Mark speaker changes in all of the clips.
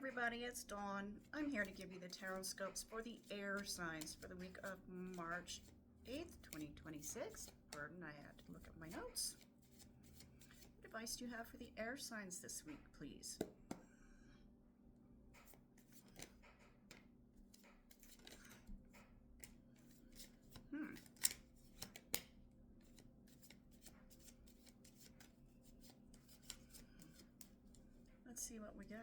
Speaker 1: everybody, it's Dawn. I'm here to give you the tarot scopes for the air signs for the week of March 8th, 2026. Pardon, I had to look at my notes. What advice do you have for the air signs this week, please? Let's see what we got.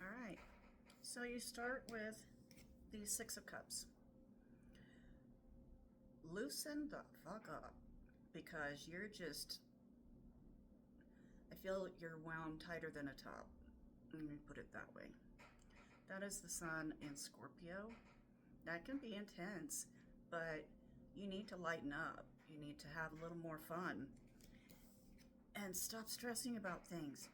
Speaker 1: All right, so you start with the Six of Cups. Loosen the fuck up, because you're just, I feel you're wound tighter than a top. Let me put it that way. That is the Sun in Scorpio. That can be intense, but you need to lighten up. You need to have a little more fun and stop stressing about things.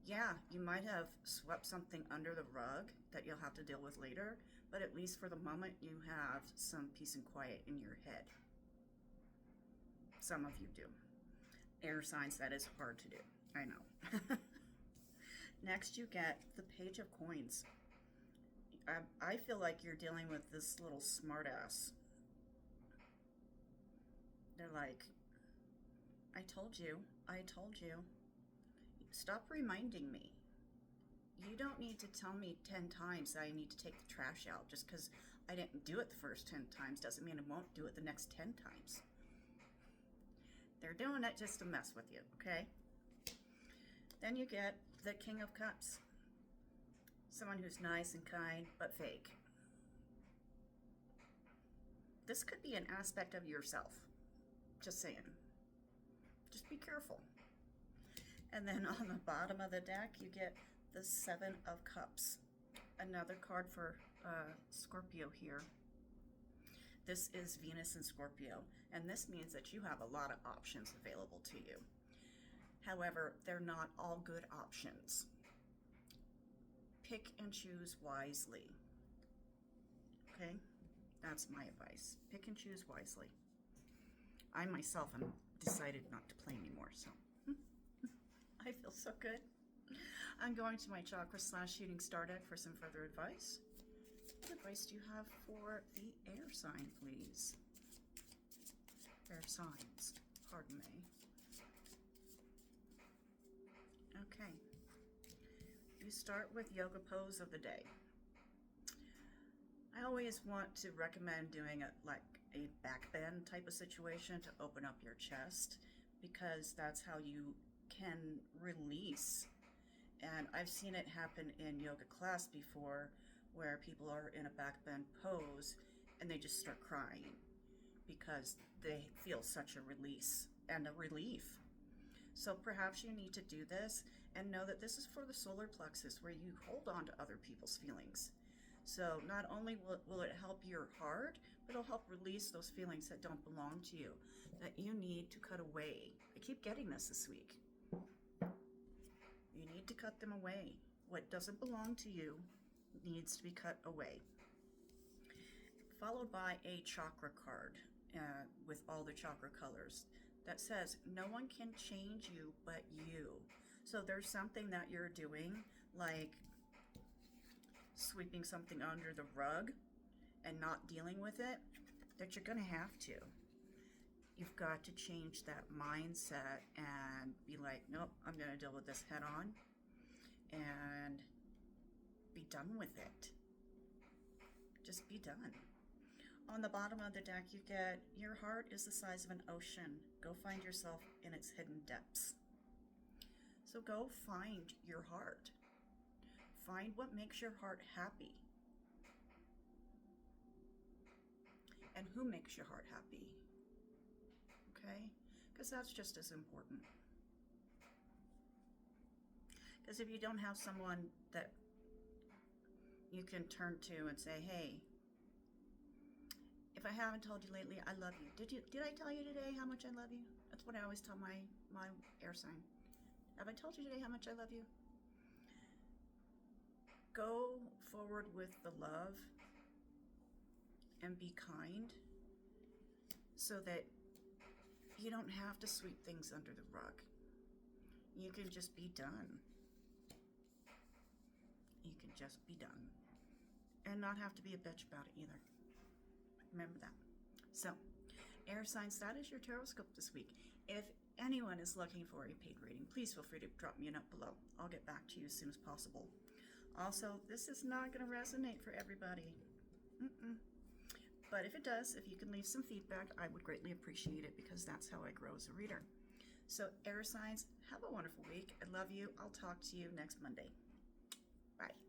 Speaker 1: Yeah, you might have swept something under the rug that you'll have to deal with later, but at least for the moment you have some peace and quiet in your head. Some of you do. Air signs, that is hard to do. I know. Next you get the Page of Coins. I feel like you're dealing with this little smartass. They're like, I told you. Stop reminding me. You don't need to tell me 10 times that I need to take the trash out. Just because I didn't do it the first 10 times doesn't mean I won't do it the next 10 times. They're doing it just to mess with you, okay? Then you get the King of Cups. Someone who's nice and kind, but fake. This could be an aspect of yourself. Just saying. Just be careful. And then on the bottom of the deck, you get the Seven of Cups. Another card for Scorpio here. This is Venus in Scorpio, and this means that you have a lot of options available to you. However, they're not all good options. Pick and choose wisely. Okay? That's my advice. Pick and choose wisely. I myself am decided not to play anymore, so I feel so good. I'm going to my chakra / shooting star deck for some further advice. What advice do you have for the air sign, please? Air signs, pardon me. Okay. You start with yoga pose of the day. I always want to recommend doing it like a back bend type of situation to open up your chest, because that's how you can release. And I've seen it happen in yoga class before, where people are in a back bend pose and they just start crying because they feel such a release and a relief. So perhaps you need to do this and know that this is for the solar plexus, where you hold on to other people's feelings. So not only will it help your heart, but it'll help release those feelings that don't belong to you, that you need to cut away. I keep getting this week. You need to cut them away. What doesn't belong to you needs to be cut away. Followed by a chakra card with all the chakra colors that says, no one can change you but you. So there's something that you're doing, like sweeping something under the rug and not dealing with it, that you're going to have to. You've got to change that mindset and be like, nope, I'm going to deal with this head on and be done with it. Just be done. On the bottom of the deck, you get, your heart is the size of an ocean. Go find yourself in its hidden depths. So go find your heart. Find what makes your heart happy. And who makes your heart happy. Okay? Because that's just as important. Because if you don't have someone that you can turn to and say, hey, if I haven't told you lately, I love you. Did I tell you today how much I love you? That's what I always tell my air sign. Have I told you today how much I love you? Go forward with the love and be kind, so that you don't have to sweep things under the rug. You can just be done. You can just be done. And not have to be a bitch about it either. Remember that. So, air signs, that is your Taroscope this week. If anyone is looking for a paid reading, please feel free to drop me a note below. I'll get back to you as soon as possible. Also, this is not going to resonate for everybody. But if it does, if you can leave some feedback, I would greatly appreciate it because that's how I grow as a reader. So, air signs, have a wonderful week. I love you. I'll talk to you next Monday. Bye.